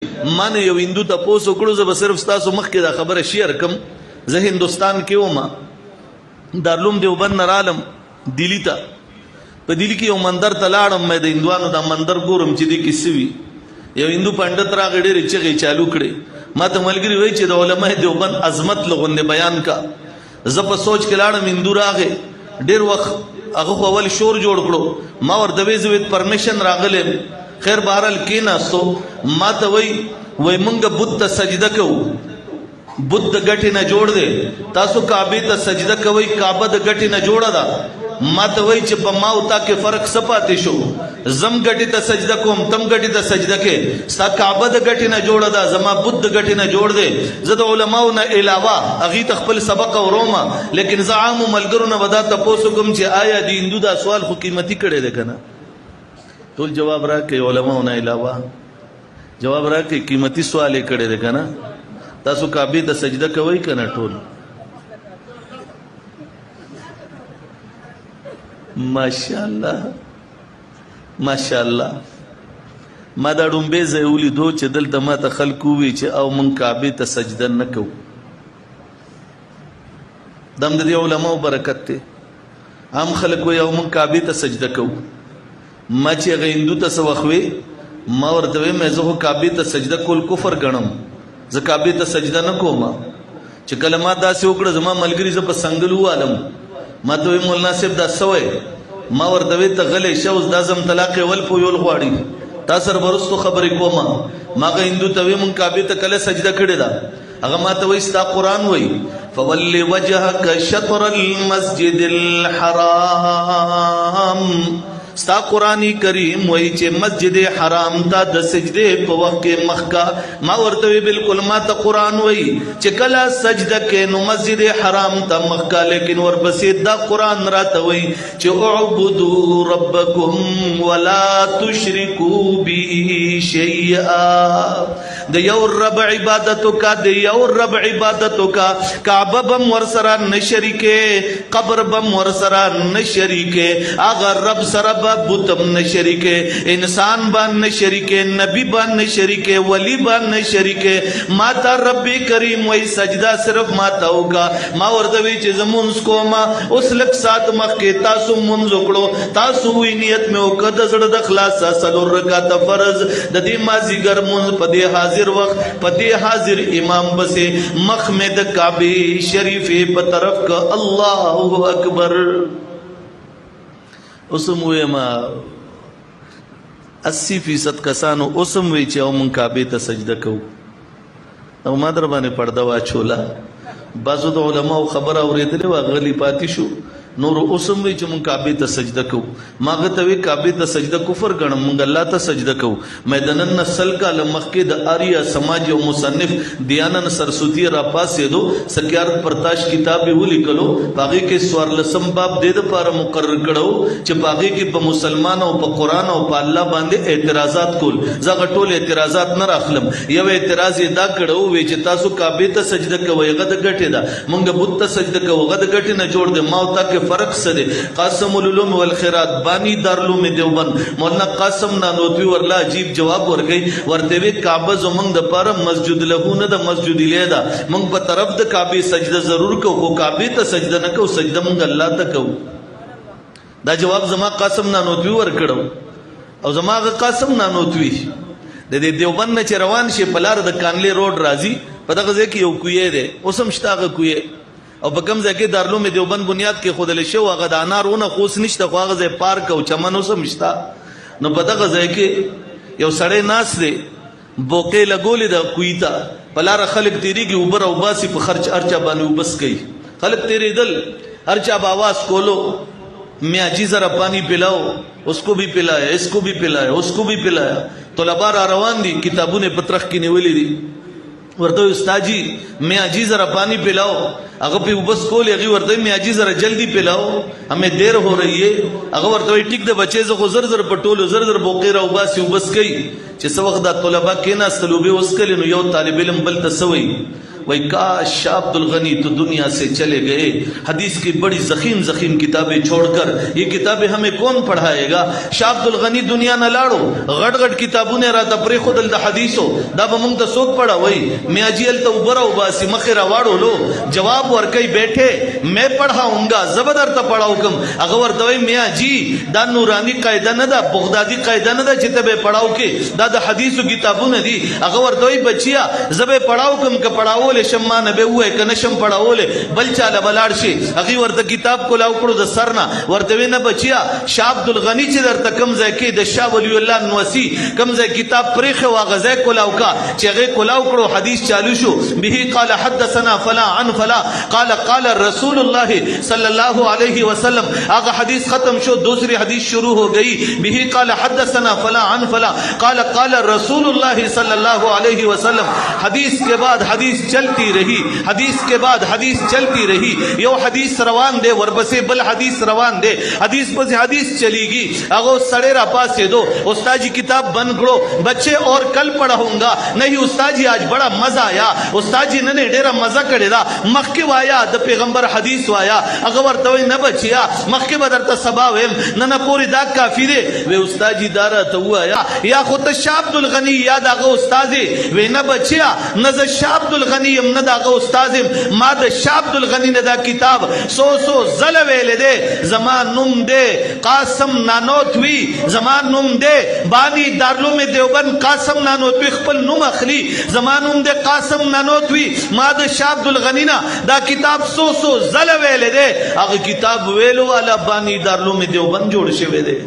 من یو هندو ته پوسو کړو زه به صرف ستاسو مخکې دا خبره شیر کم. زه هندوستان کې وم، دارالعلوم دیوبند نه رالم دلی ته. په دلی کې یو مندر ته لاړم، مې د هندوانو دا مندر ګورم چې دې کې څه وي. یو هندو پنډت راغی، ډېرې چغې چالو کړې. ما ته ملګري وایي چې د علماء دیوبند عظمت لغونې بیان کا. زه په سوچ کې لاړم، هندو راغی، ډېر وخت هغه خو اول شور جوړ کړو. ما ورته ویې زه ویت پرمیشن راغلی. خیر بهرحال کېناستو. ما ته وایي مونږ بت ته سجده کوو، بت د ګټې نه جوړ دی. تاسو کعبې ته سجده کوئ، کعبه د ګټې نه جوړه ده. ما ته وایي چې په ما او تا کې فرق څه پاتې شو؟ زم ګټې ته سجده کوم، تم ګټې ته سجده کې. ستا کعبه د ګټې نه جوړه ده، زما بت د ګټې نه جوړ دی. زه د علماو نه علاوه هغې ته خپل سبق اورومه، لیکن زه عامو ملګرو نه به دا تپوس کوم چې آیا د هندو دا سوال خو قیمتي کړی دی که نه؟ ټول جواب راکړئ، علماو نه علاوه جواب راکړئ، قیمتي سوال یې کړی دی که نه؟ تاسو کعبې ته سجده کوئ که نه؟ ټول ماشاءالله ماشاءالله. ما دا ډومبې ځای ولیدو چې دلته ما ته خلک ووایي چې او موږ کعبې ته سجده نه کوو. دا هم د دې علماو برکت دی. عام خلک وایي او موږ کعبې ته سجده کوو. ما چې هغه هندو ته څه وخت وی، ما ورته ویم زه خو کعبې ته سجده کول کفر ګڼم، زه کعبې ته سجده نه کوم. چې کله ما داسې وکړه زما ملګري زه په سنګل ووالم. ما ته وی مولانا صاحب دا څه وی؟ ما ورته وی ته غلی شه، اوس دا زم طلاق ول په یول غواړي، تا سره به وروستو خبرې کوم. ما هغه هندو ته وی مونږ کعبې ته کله سجده کړې ده؟ هغه ما ته وی ستا قرآن وی فول وجهک شطر المسجد الحرام. ستا قرآن کریم وی چې مسجد حرام ته د سجدې په وخت کې مخکا. ما ورته وی بالکل ما ته قرآن وی چې کله سجده کې نو مسجد حرام ته مخکا، لیکن ورپسې دا قرآن راته وی چې اعبدوا ربکم ولا تشرکوا به شیئا. د یو رب عبادت کا، د یو رب عبادت کا. کعبه بم ور سره نه شریکه، قبر بم ور سره نه شریکه، هغه رب سره بتم نه شریکه، انسان باندې نه شریکه، نبی باندې نه شریکه، ولی باندې نه شریکه. ما ته رب کریم وای سجده صرف ما ته وکا. ما ورته وی چې زمونږ کوما اوس لک سات مخکې تاسو مونږ وکړو، تاسو وی نیت مې وکړه د زړه د خلاصه څلور رکعات فرض د دې مازیګر مونږ په دې حاضر وخت په دې حاضر امام بسې مخ مې د کعبه شریفه په طرف کا. الله اکبر. اوسم وی ما 80% کسانو اوسم وی چې او مونږ کعبې ته سجده کوو، او ما در باندې پرده واچوله. بعضو د علماو خبره اورېدلې وه، غلي پاتې شو. نور اوسم وی چې مونږ کعبې ته سجده کوو. ما هغه ته وی کعبې ته سجده کفر ګڼم، مونږ الله ته سجده کوو. مې د نن نه سل کاله مخکې د آریا سماج او مصنف دیانند سرسوتی را پاسېدو سکیارت پرتاش کتاب یې ولیکلو. په هغې کې 14 باب دې دپاره مقرر کړو چې په هغې کې په مسلمان او په قرآن او په الله باندې اعتراضات کول. زه هغه ټول اعتراضات نه راخلم. یو اعتراض یې دا کړو وی چې تاسو کعبې ته سجده کوئ، هغه د ګټې ده. مونږ بت ته سجده کوو، هغه د ګټې نه جوړ دی. ما او تا کې فرق څه دی؟ قاسم العلوم والخیرات بانی دارالعلوم دیوبند مولانا قاسم نانوتوی ورله عجیب جواب ورکوي. ورته وی کعبه زمونږ دپاره مسجد له نه ده، مسجد الیه ده. مونږ په طرف د کعبې سجده ضرور کوو، خو کعبې ته سجده نه کوو، سجده مونږ الله ته کوو. دا جواب زما قاسم نانوتوی ورکړو. او زما هغه قاسم نانوتوی د دې دیوبند نه چې روان شي په لار د کانلې روډ راځي، په دغه ځای کې یو کویه دی، اوس هم شته هغه کویه. او په کوم ځای کې دارالعلوم دیوبند بنیاد کې ښودلی شو، هغه د انار ونه خو اوس نشته، خو هغه ځای پارک او چمن اوس هم شته. نو په دغه ځای کې یو سړی ناست دی، بوقې لګولې ده کوی ته. په لاره خلک تېرېږي، اوبه راوباسي، په خرچ هر چا باندې اوبس کوي. خلک تېرېدل، هر چا به آواز کولو میاجی ذرا پانی پلاؤ، اس کو بھی پلایا، اس کو بھی پلایا، اس کو بھی پلایا. طلبا را روان دي، کتابونه په ترخ کې نیولې دي. ورته استاد جی میاجی ذرا پانی پلاؤ. هغه په وبس کول، هغه ورته میاجی ذرا جلدی پلاؤ، ہمیں دیر ہو رہی ہے. هغه ورته ټیک د بچي زه خو زر زر پټولو، زر زر بوقې را وباسي وبس کوي. چې څه وخت د طلبا کېناستل اوبه وسکلې، نو یو طالب علم بل ته څه وایي؟ वही काश शाह अब्दुल गनी तो दुनिया से चले गए, हदीस की बड़ी जखीम जखीम किताबें छोड़कर ये किताबें हमें कौन पढ़ाएगा। शाह अब्दुल गनी दुनिया न लाड़ो, गट गट किताबों ने रात प्रे खुदल द हदीसो दा बमंग द सोक पड़ा वही मियाँ जी अल तो उबरा उबासी मखेरा वाड़ो लो जवाब वर कई बैठे मैं पढ़ाऊंगा जबरदस्त पढ़ाऊ कम अगवर दवाई मियाँ जी दा नूरानी कायदा न दा बगदादी कायदा न दा जितबे पढ़ाओ के दादा हदीसो किताबों ने दी अगवर दवाई बचिया जबे पढ़ाओ कम का पढ़ाओ ले शम्मा नबे हुए कनशम पढ़ाओ ले बल चाला बलाड़शे अगी वर्द किताब को लाउकड़ो द सरना वर्दवे न बचिया शाह अब्दुल गनी चे दर तकम ज़के द शाह वलीउल्लाह नवसी कम ज़ किताब प्रेख व गज़े को लाउका चेगे को लाउकड़ो हदीस चालू शो बिही क़ाल हदसना फला अन फला क़ाल क़ाल रसूलुल्लाह सल्लल्लाहु अलैहि वसल्लम आगा हदीस खत्म शो दूसरी हदीस शुरू हो गई बिही क़ाल हदसना फला अन फला क़ाल क़ाल रसूलुल्लाह सल्लल्लाहु अलैहि वसल्लम। हदीस के बाद हदीस चलती रही, हदीस के बाद हदीस चलती रही, यो हदीस रवान दे वरबसे बल हदीस रवान दे हदीस पर हदीस चलेगी अगो सड़ेरा पास से दो उस्ताद जी किताब बंद करो बच्चे और कल पढ़ाऊंगा नहीं उस्ताद जी आज बड़ा मजा आया उस्ताद जी ने डेरा मजा करेदा मक्के वाया द पैगंबर हदीस वाया अगवर तवे न बचिया मक्के बदर त सबावेम न पूरी दा काफी दे वे उस्ताद जी दारा तो हुआ या खुद शाह अब्दुल गनी याद आगो उस्ताद वे न बचिया न ज शाह अब्दुल गनी यम न दागो उस्ताद मा द शाह अब्दुल गनी ने दा किताब सो जल वेले दे जमान नुम दे कासम नानोत हुई जमान नुम दे बानी दारलो में देवबंद कासम नानोत हुई खपल नुम अखली जमान नुम दे कासम नानोत हुई माद शाह अब्दुल गनी ना दा किताब सो जल वेले दे अग किताब वेलो वाला बानी दारलो में देवबंद जोड़ शे वे दे।